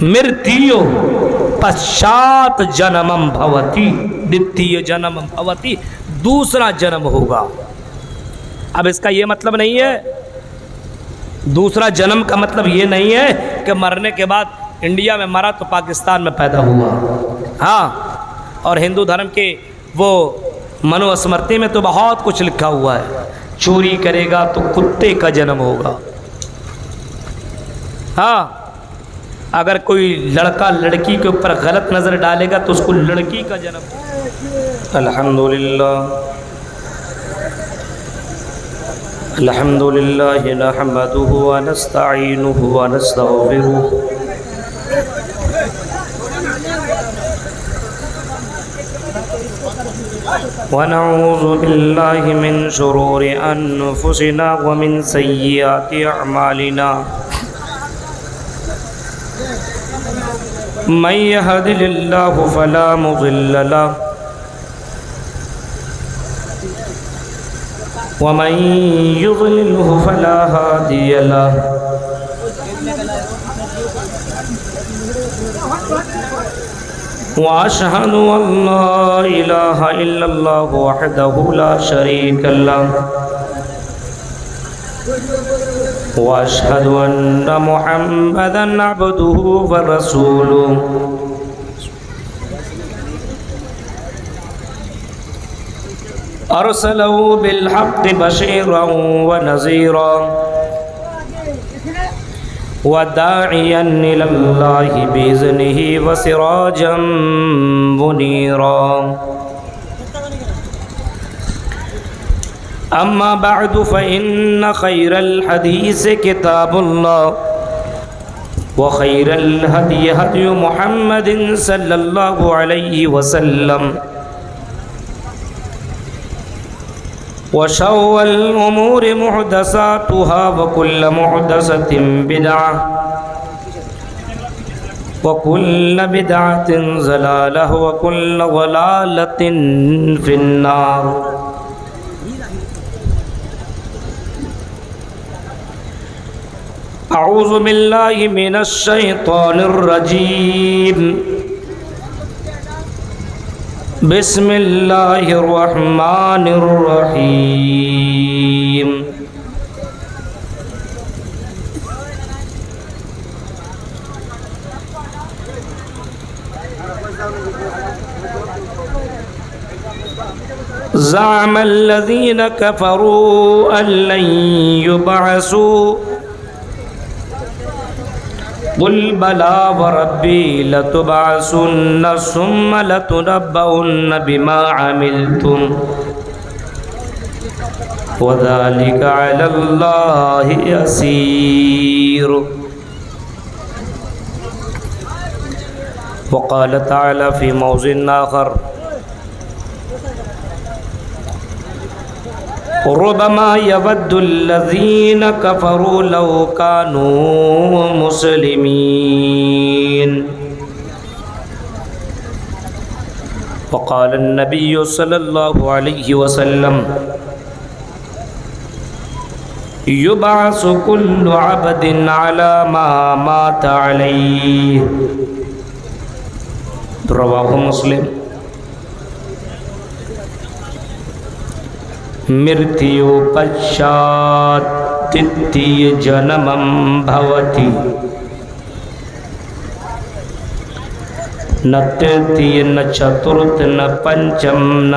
مرتیو پشات جنمم بھوتی دتیہ جنمم بھوتی، دوسرا جنم ہوگا۔ اب اس کا یہ مطلب نہیں ہے، دوسرا جنم کا مطلب یہ نہیں ہے کہ مرنے کے بعد انڈیا میں مرا تو پاکستان میں پیدا ہوا۔ ہاں، اور ہندو دھرم کے وہ منو اسمرتی میں تو بہت کچھ لکھا ہوا ہے، چوری کرے گا تو کتے کا جنم ہوگا۔ ہاں، اگر کوئی لڑکا لڑکی کے اوپر غلط نظر ڈالے گا تو اس کو لڑکی کا جنم ہوگا۔ الحمدللہ الحمدللہ نحمدہ ونستعینہ ونستغفرہ ونعوذ باللہ من شرور انفسنا ومن سیئات اعمالنا من يهد الله فلا مضل له ومن يضلله فلا هادي له وأشهد أن لا إله إلا الله وحده لا شريك له وأشهد أن محمدا عبده ورسوله أرسله بالحق بشيرا ونذيرا وداعيا إلى الله بإذنه وسراجا منيرا أما بعد فإن خير الحديث كتاب الله وخير الهدي هدي محمد صلى الله عليه وسلم وشر الأمور محدثاتها وكل محدثة بدعة وكل بدعة ضلالة وكل ضلالة في النار۔ أعوذ بالله من الشيطان الرجيم، بسم اللہ الرحمن الرحیم۔ زعم الذین کفروا ان لن یبعثوا قل بلى وربي لتبعثن ثم لتنبؤن بما عملتم وذلك على الله يسير۔ وقال تعالى في موضع آخر ربما يود الذين كفروا لو كانوا مسلمين۔ وقال النبي صلى الله عليه وسلم يبعث كل عبد على ما مات عليه، رواه مسلم۔ مرتیو پشات تتیہ جنمم بھوتی نہ ترتیہ نہ چترت نہ پنچم نہ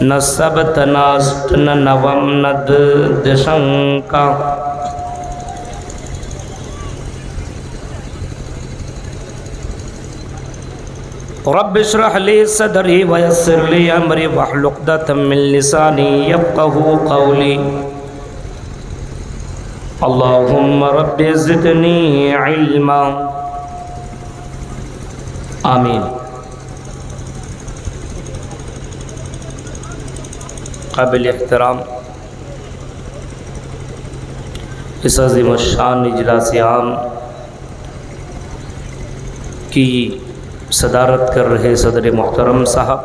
نہ سبت نہ اشٹ نہ نوم نہ دشنکا۔ رب اشرح لي صدري ويسر لي امري واحلل عقدة من لساني يفقهوا قولي۔ اللهم رب زدني علما، آمین۔ قابل احترام اس عظیم الشان اجلاس عام کی صدارت کر رہے صدر محترم صاحب،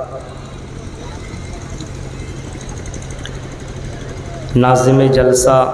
ناظم جلسہ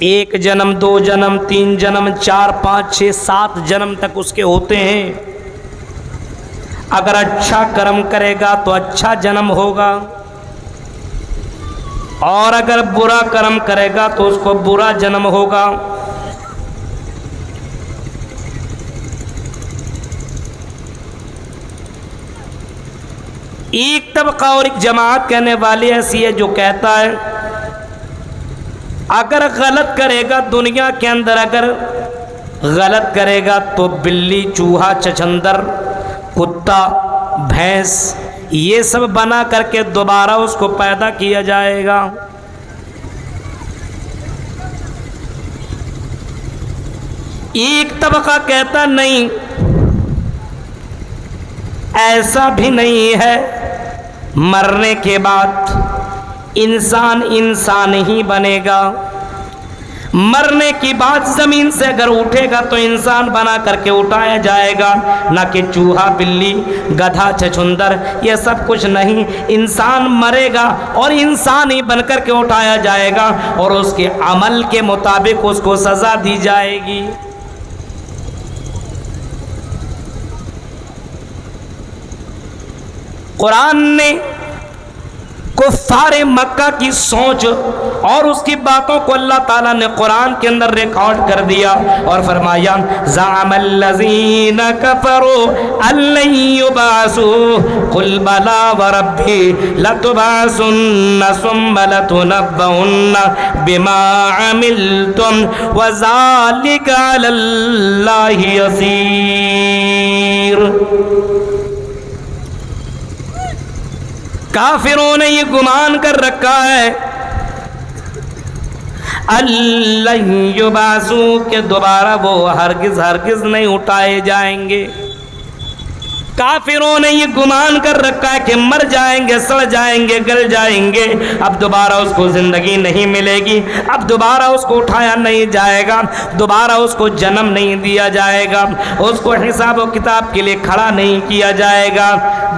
ایک جنم، 2 جنم، 3 جنم، 4 5 6 7 جنم تک اس کے ہوتے ہیں۔ اگر اچھا کرم کرے گا تو اچھا جنم ہوگا، اور اگر برا کرم کرے گا تو اس کو برا جنم ہوگا۔ ایک طبقہ اور ایک جماعت کہنے والی ایسی ہے جو کہتا ہے اگر غلط کرے گا دنیا کے اندر، اگر غلط کرے گا تو بلی، چوہا، چچندر، کتا، بھینس یہ سب بنا کر کے دوبارہ اس کو پیدا کیا جائے گا۔ ایک طبقہ کہتا نہیں، ایسا بھی نہیں ہے، مرنے کے بعد انسان انسان ہی بنے گا، مرنے کی بعد زمین سے اگر اٹھے گا تو انسان بنا کر کے اٹھایا جائے گا، نہ کہ چوہا، بلی، گدھا، چھچھندر، یہ سب کچھ نہیں۔ انسان مرے گا اور انسان ہی بن کر کے اٹھایا جائے گا، اور اس کے عمل کے مطابق اس کو سزا دی جائے گی۔ قرآن نے کفار مکہ کی سوچ اور اس کی باتوں کو اللہ تعالیٰ نے قرآن کے اندر ریکارڈ کر دیا اور فرمایا زعم الذین کفروا ان لن یبعثوا قل بلی وربی لتبعثن ثم لتنبؤن بما عملتم وذلک علی اللہ یسیر۔ کافروں نے یہ گمان کر رکھا ہے اللہ یبعثوا کہ دوبارہ وہ ہرگز ہرگز نہیں اٹھائے جائیں گے۔ کافروں نے یہ گمان کر رکھا ہے کہ مر جائیں گے، سڑ جائیں گے، گل جائیں گے، اب دوبارہ اس کو زندگی نہیں ملے گی، اب دوبارہ اس کو اٹھایا نہیں جائے گا، دوبارہ اس کو جنم نہیں دیا جائے گا، اس کو حساب و کتاب کے لیے کھڑا نہیں کیا جائے گا۔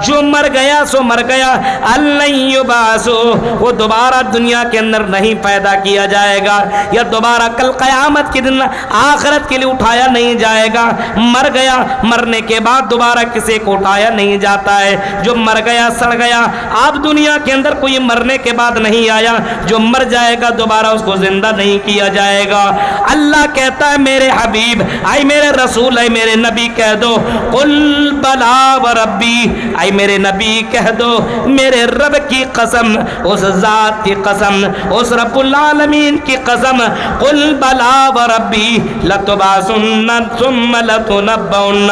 جو مر گیا سو مر گیا، اللہ یبعثوا وہ دوبارہ دنیا کے اندر نہیں پیدا کیا جائے گا، یا دوبارہ کل قیامت کے دن آخرت کے لیے اٹھایا نہیں جائے گا۔ مر گیا، مرنے کے بعد دوبارہ کسی کو اٹھایا نہیں جاتا ہے۔ جو مر گیا سڑ گیا، اب دنیا کے اندر کوئی مرنے کے بعد نہیں آیا، جو مر جائے گا دوبارہ اس کو زندہ نہیں کیا جائے گا۔ اللہ کہتا ہے میرے حبیب، اے میرے رسول، اے میرے نبی کہہ دو قل بلا وربی، اے میرے نبی کہہ دو میرے رب کی قسم، اس ذات کی قسم، اس رب العالمین کی قسم، قل بلا وربی لتبعثن ثم لتنبؤن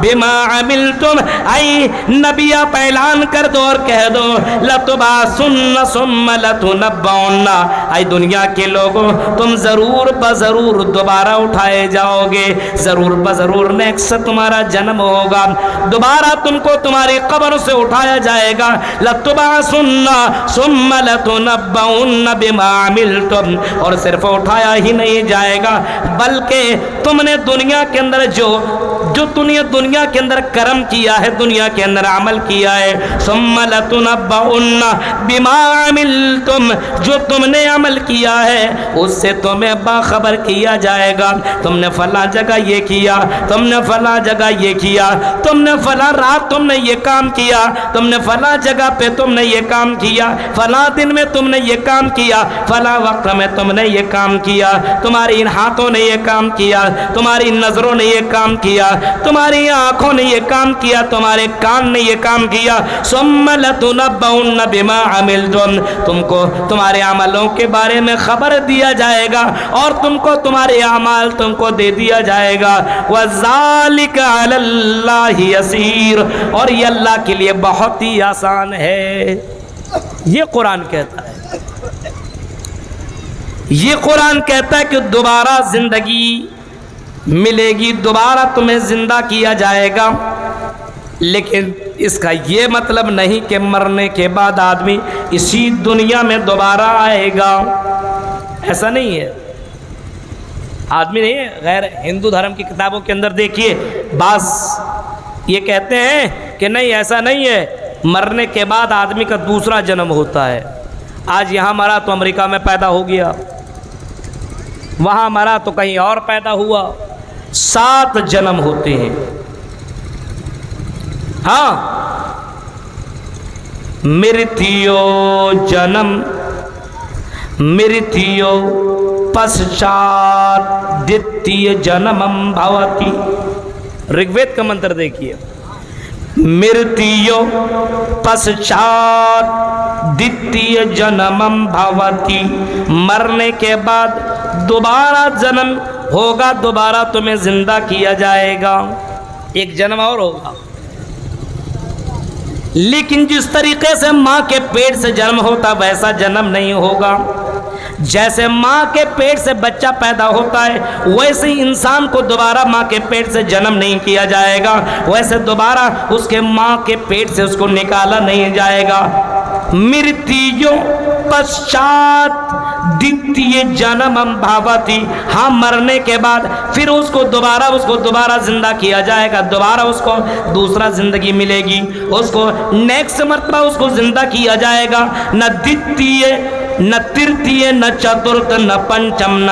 بما عملتم، اے نبی آپ اعلان کر دو اور کہہ دو لتبعثن ثم لتنبؤن، اے دنیا کے لوگوں تم ضرور بضرور دوبارہ اٹھائے جاؤ گے، ضرور بضرور نیک سے تمہارا جنم ہوگا، دوبارہ تم کو تمہاری قبر سے اٹھایا جائے گا۔ لتبعثن ثم لتنبؤن بما عملتم، اور صرف اٹھایا ہی نہیں جائے گا بلکہ تم نے دنیا کے اندر جو دنیا کے اندر کرم کیا ہے، دنیا کے اندر عمل کیا ہے، ثم لتنبؤن بما عملتم، جو تم نے عمل کیا ہے اس سے تمہیں باخبر کیا جائے گا۔ تم نے فلاں جگہ یہ کیا، تم نے فلاں جگہ یہ کیا، تم نے فلاں رات تم نے یہ کام کیا، تم نے فلاں جگہ پہ تم نے یہ کام کیا، فلاں دن میں تم نے یہ کام کیا، فلاں وقت میں تم نے یہ کام کیا، تمہاری ان ہاتھوں نے یہ کام کیا، تمہاری نظروں نے یہ کام کیا، تمہاری آنکھوں نے یہ کام کیا، تمہارے کان نے یہ کام کیا، ثم لتنبؤن بما عملتم، تم کو تمہارے عملوں کے بارے میں خبر دیا جائے گا اور تم کو تمہارے اعمال تم کو دے دیا جائے گا۔ وَذَلِكَ عَلَى اللَّهِ يَسِيرٌ، اور یہ اللہ کے لیے بہت ہی آسان ہے۔ یہ قرآن کہتا ہے، یہ قرآن کہتا ہے کہ دوبارہ زندگی ملے گی، دوبارہ تمہیں زندہ کیا جائے گا، لیکن اس کا یہ مطلب نہیں کہ مرنے کے بعد آدمی اسی دنیا میں دوبارہ آئے گا، ایسا نہیں ہے۔ آدمی نہیں ہے، غیر ہندو دھرم کی کتابوں کے اندر دیکھیے بعض یہ کہتے ہیں کہ نہیں ایسا نہیں ہے، مرنے کے بعد آدمی کا دوسرا جنم ہوتا ہے۔ آج یہاں مرا تو امریکہ میں پیدا ہو گیا، وہاں مرا تو کہیں اور پیدا ہوا. 7 جنم ہوتے ہیں. ہاں مرتیو جنم مرتیو پشچات دتیہ جنمم بھوتی. رگ وید کا منتر دیکھیے. مرتیو پشچات دتیہ جنمم بھوتی. مرنے کے بعد دوبارہ جنم ہوگا, دوبارہ تمہیں زندہ کیا جائے گا. ایک جنم اور ہوگا, لیکن جس طریقے سے ماں کے پیٹ سے جنم ہوتا ویسا جنم نہیں ہوگا. جیسے ماں کے پیٹ سے بچہ پیدا ہوتا ہے ویسے ہی انسان کو دوبارہ ماں کے پیٹ سے جنم نہیں کیا جائے گا, ویسے دوبارہ اس کے ماں کے پیٹ سے اس کو نکالا نہیں جائے گا. مرتیو پشچات دتیہ جنمم بھوتی. ہاں مرنے کے بعد پھر اس کو دوبارہ زندہ کیا جائے گا, دوبارہ اس کو دوسرا زندگی ملے گی, اس کو نیکسٹ مرتبہ اس کو زندہ کیا جائے گا. نہ دتیہ نہ ترتیہ نہ چترتھ نہ پنچم نہ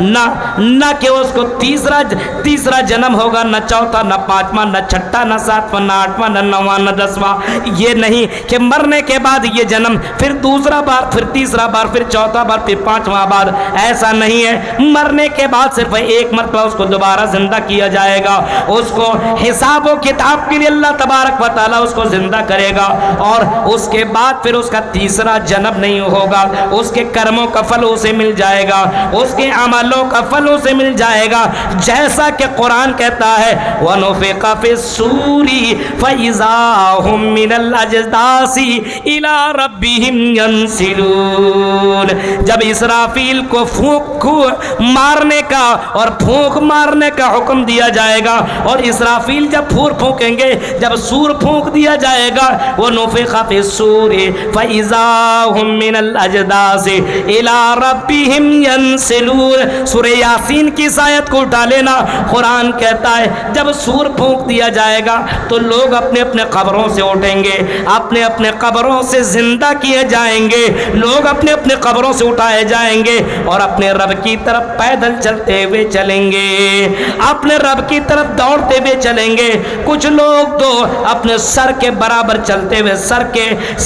نہ کہ اس کو تیسرا جنم ہوگا, نہ چوتھا نہ پانچواں نہ چھٹا نہ ساتواں نہ آٹھواں نہ نواں نہ 10واں. یہ نہیں کہ مرنے کے بعد یہ جنم پھر دوسرا بار پھر تیسرا بار پھر چوتھا بار پھر 5واں بار, ایسا نہیں ہے. مرنے کے بعد صرف ایک مرتبہ اس کو دوبارہ زندہ کیا جائے گا. اس کو حساب و کتاب کے لیے اللہ تبارک و تعالیٰ اس کو زندہ کرے گا, اور اس کے بعد پھر اس کا تیسرا جنم نہیں ہوگا. اس کے کرموں کا پھل اسے مل جائے گا, اس کے عملوں کا پھل اسے مل جائے گا. جیسا کہ قرآن کہتا ہے وَنُفِخَ فِي الصُّورِ فَإِذَا هُم مِّنَ الْأَجْدَاثِ إِلَىٰ رَبِّهِمْ يَنْسِلُونَ. جب اسرافیل کو پھونک مارنے کا اور پھونک مارنے کا حکم دیا جائے گا, اور اسرافیل جب پھونکیں گے, جب سور پھونک دیا جائے گا, وَنُفِخَ فِي الصُّورِ فَإِذَا هُم مِّنَ الْأَجْدَاثِ إِلَىٰ رَبِّهِمْ يَنْسِلُونَ. سورہ یاسین کی اس آیت کو اٹھا لینا. قرآن کہتا ہے جب سور پھونک دیا جائے گا تو لوگ اپنے اپنے قبروں سے اٹھیں گے, اپنے اپنے قبروں سے زندہ کیے جائیں گے, لوگ اپنے اپنے قبروں سے اٹھائے جائیں گے اور اپنے رب کی طرف پیدل چلتے ہوئے چلیں گے, اپنے رب کی طرف دوڑتے ہوئے چلیں گے. کچھ لوگ تو اپنے سر کے برابر چلتے ہوئے,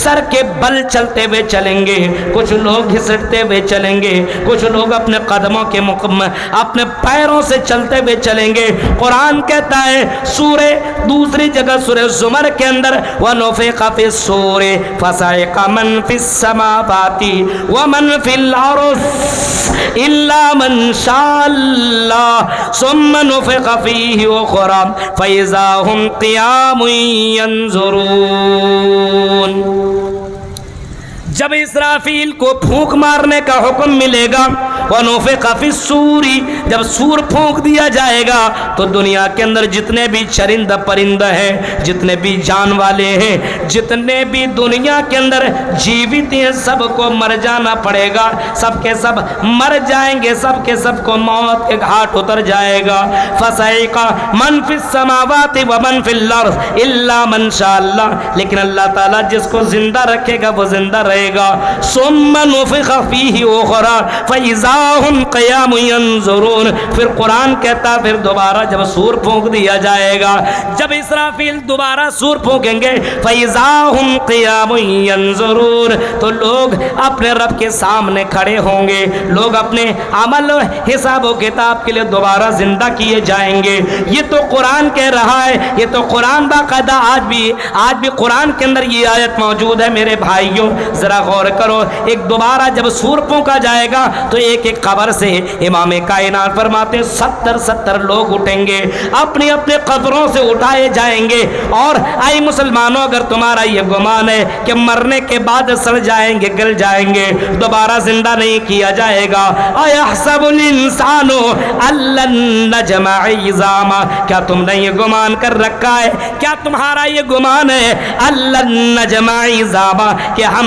سر کے بل چلتے ہوئے چلیں گے, کچھ لوگ گھسٹتے ہوئے چلیں گے, کچھ لوگ اپنے قدموں کے اپنے پیروں سے چلتے ہوئے چلیں گے. قرآن کہتا ہے دوسری جگہ سورہ زمر کے اندر وَنُفِخَ فِي الصُّورِ فَصَعِقَ مَن فِي السَّمَاوَاتِ وَمَن فِي الْأَرْضِ إِلَّا مَن شَاءَ اللَّهُ ثُمَّ نُفِخَ فِيهِ أُخْرَىٰ فَإِذَا هُمْ قِيَامٌ يَنظُرُونَ. جب اسرافیل کو پھونک مارنے کا حکم ملے گا, وَنُفِخَ فِي الصُّورِ, جب سور پھونک دیا جائے گا تو دنیا کے اندر جتنے بھی چرند پرند ہیں, جتنے بھی جان والے ہیں, جتنے بھی دنیا کے اندر جیوت ہیں, سب کو مر جانا پڑے گا. سب کے سب مر جائیں گے, سب کے سب کو موت کے گھاٹ اتر جائے گا. فَصَعِقَ مَن فِي السَّمَاوَاتِ وَمَن فِي الْأَرْضِ إِلَّا مَن شَاءَ اللَّهُ. لیکن اللہ تعالیٰ جس کو زندہ رکھے گا وہ زندہ رہے گا. ثُمَّ نُفِخَ فِيهِ أُخْرَىٰ فَإِذَا هُمْ قِيَامٌ يَنظُرُونَ. پھر قرآن کہتا پھر دوبارہ جب سور پھونک دیا جائے گا, جب اسرافیل دوبارہ سور پھونکیں گے, فَإِذَا هُمْ قِيَامٌ يَنظُرُونَ, تو لوگ اپنے رب کے سامنے کھڑے ہوں گے, لوگ اپنے عمل حساب و کتاب کے لیے دوبارہ زندہ کیے جائیں گے. یہ تو قرآن کہہ رہا ہے, یہ تو قرآن باقاعدہ آج بھی قرآن کے اندر یہ آیت موجود ہے. میرے بھائیوں ذرا غور کرو, ایک دوبارہ جب سور پھونکا جائے گا تو ایک ایک قبر سے امام کائنات فرماتے 70 لوگ اٹھیں گے, اپنی اپنے قبروں سے اٹھائے جائیں گے. اور اے مسلمانوں, اگر تمہارا یہ گمان ہے کہ مرنے کے بعد سڑ جائیں گے, گل جائیں گے, دوبارہ زندہ نہیں کیا جائے گا, اَيَحْسَبُ الْإِنسَانُ أَلَّن نَّجْمَعَ عِظَامَهُ, کیا تم نے یہ گمان کر رکھا ہے, کیا تمہارا یہ گمان ہے أَلَّن نَّجْمَعَ عِظَامَهُ کہ ہم